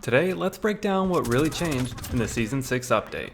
Today, let's break down what really changed in the Season 6 update.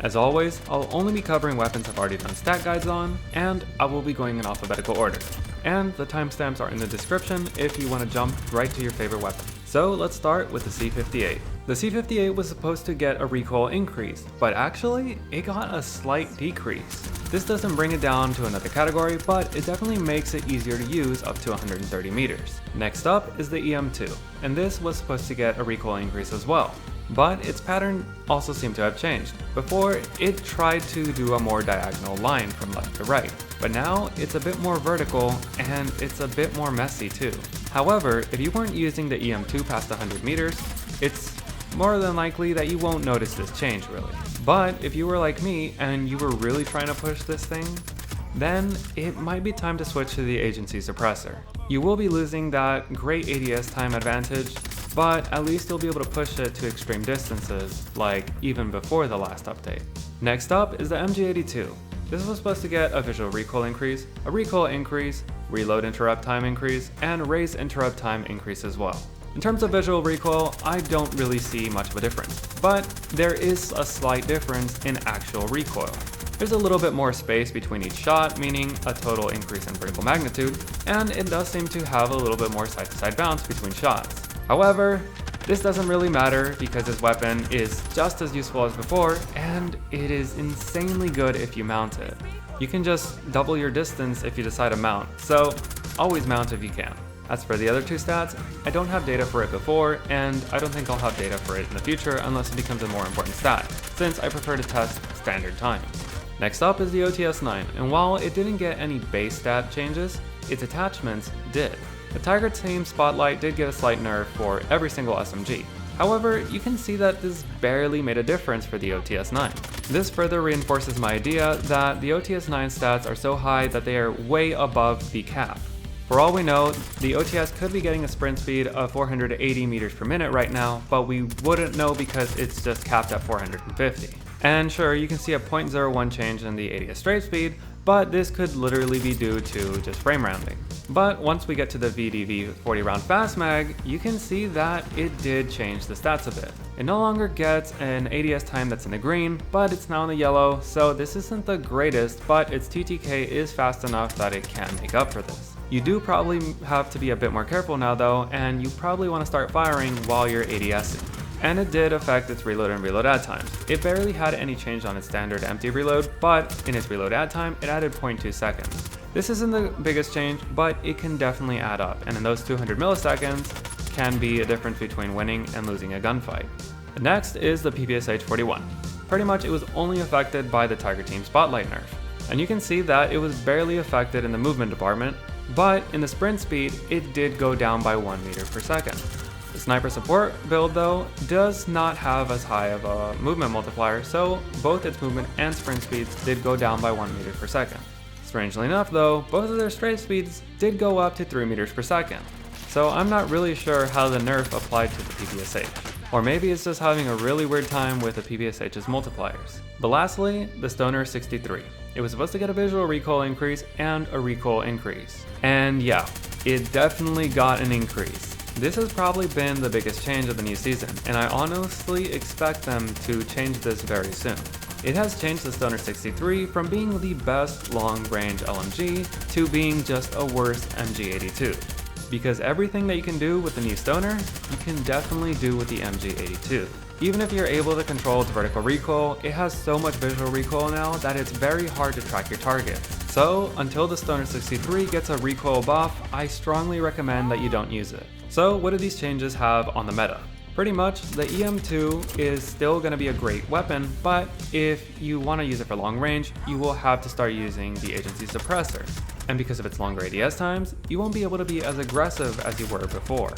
As always, I'll only be covering weapons I've already done stat guides on, and I will be going in alphabetical order. And the timestamps are in the description if you want to jump right to your favorite weapon. So let's start with the C58. The C58 was supposed to get a recoil increase, but actually, it got a slight decrease. This doesn't bring it down to another category, but it definitely makes it easier to use up to 130 meters. Next up is the EM2, and this was supposed to get a recoil increase as well. But its pattern also seemed to have changed. Before, it tried to do a more diagonal line from left to right, but now it's a bit more vertical and it's a bit more messy too. However, if you weren't using the EM2 past 100 meters, it's more than likely that you won't notice this change really. But if you were like me and you were really trying to push this thing, then it might be time to switch to the agency suppressor. You will be losing that great ADS time advantage, but at least you'll be able to push it to extreme distances, like even before the last update. Next up is the MG82. This was supposed to get a visual recoil increase, a recoil increase, reload interrupt time increase, and raise interrupt time increase as well. In terms of visual recoil, I don't really see much of a difference, but there is a slight difference in actual recoil. There's a little bit more space between each shot, meaning a total increase in vertical magnitude, and it does seem to have a little bit more side-to-side bounce between shots. However, this doesn't really matter because this weapon is just as useful as before, and it is insanely good if you mount it. You can just double your distance if you decide to mount, so always mount if you can. As for the other two stats, I don't have data for it before, and I don't think I'll have data for it in the future unless it becomes a more important stat, since I prefer to test standard times. Next up is the OTs9, and while it didn't get any base stat changes, its attachments did. The Tiger Team Spotlight did get a slight nerf for every single SMG. However, you can see that this barely made a difference for the OTs9. This further reinforces my idea that the OTs9 stats are so high that they are way above the cap. For all we know, the OTS could be getting a sprint speed of 480 meters per minute right now, but we wouldn't know because it's just capped at 450. And sure, you can see a 0.01 change in the ADS strafe speed, but this could literally be due to just frame rounding. But once we get to the VDV 40 round fast mag, you can see that it did change the stats a bit. It no longer gets an ADS time that's in the green, but it's now in the yellow, so this isn't the greatest, but its TTK is fast enough that it can make up for this. You do probably have to be a bit more careful now though, and you probably want to start firing while you're ADSing. And it did affect its reload and reload add times. It barely had any change on its standard empty reload, but in its reload add time, it added 0.2 seconds. This isn't the biggest change, but it can definitely add up, and in those 200 milliseconds can be a difference between winning and losing a gunfight. Next is the PPSh 41. Pretty much it was only affected by the Tiger Team Spotlight nerf. And you can see that it was barely affected in the movement department, but in the sprint speed, it did go down by 1 meter per second. The sniper support build though does not have as high of a movement multiplier, so both its movement and sprint speeds did go down by 1 meter per second. Strangely enough though, both of their strafe speeds did go up to 3 meters per second. So I'm not really sure how the nerf applied to the PPSh. Or maybe it's just having a really weird time with the PPSh's multipliers. But lastly, the Stoner 63. It was supposed to get a visual recoil increase and a recoil increase. And yeah, it definitely got an increase. This has probably been the biggest change of the new season, and I honestly expect them to change this very soon. It has changed the Stoner 63 from being the best long-range LMG to being just a worse MG82. Because everything that you can do with the new Stoner, you can definitely do with the MG82. Even if you're able to control its vertical recoil, it has so much visual recoil now that it's very hard to track your target. So until the Stoner 63 gets a recoil buff, I strongly recommend that you don't use it. So what do these changes have on the meta? Pretty much, the EM2 is still going to be a great weapon, but if you want to use it for long range, you will have to start using the agency suppressor. And because of its longer ADS times, you won't be able to be as aggressive as you were before.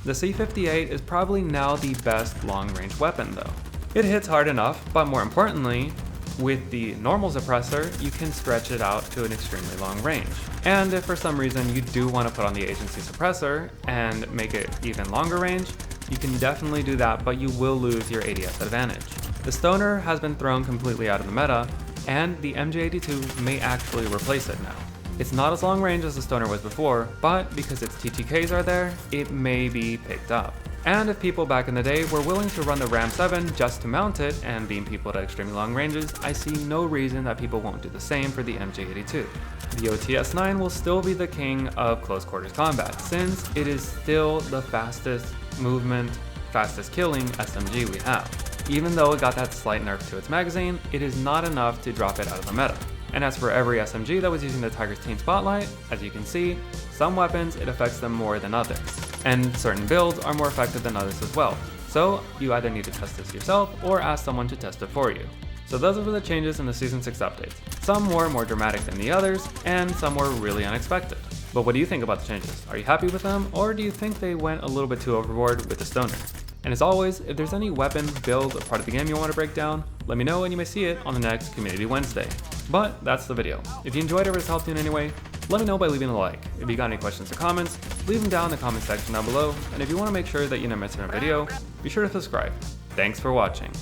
The C58 is probably now the best long-range weapon though. It hits hard enough, but more importantly, with the normal suppressor, you can stretch it out to an extremely long range. And if for some reason you do want to put on the agency suppressor and make it even longer range, you can definitely do that, but you will lose your ADS advantage. The Stoner has been thrown completely out of the meta, and the MG82 may actually replace it now. It's not as long range as the Stoner was before, but because its TTKs are there, it may be picked up. And if people back in the day were willing to run the Ram 7 just to mount it and beam people at extremely long ranges, I see no reason that people won't do the same for the MG82. The OTs9 will still be the king of close quarters combat, since it is still the fastest movement, fastest killing SMG we have. Even though it got that slight nerf to its magazine, it is not enough to drop it out of the meta. And as for every SMG that was using the Tiger's Team Spotlight, as you can see, some weapons it affects them more than others. And certain builds are more effective than others as well. So you either need to test this yourself or ask someone to test it for you. So those are the changes in the Season 6 updates. Some were more dramatic than the others, and some were really unexpected. But what do you think about the changes? Are you happy with them, or do you think they went a little bit too overboard with the Stoner? And as always, if there's any weapon, build, or part of the game you want to break down, let me know and you may see it on the next Community Wednesday. But that's the video. If you enjoyed it or it's helped you in any way, let me know by leaving a like. If you got any questions or comments, leave them down in the comment section down below, and if you want to make sure that you never miss a video, be sure to subscribe. Thanks for watching.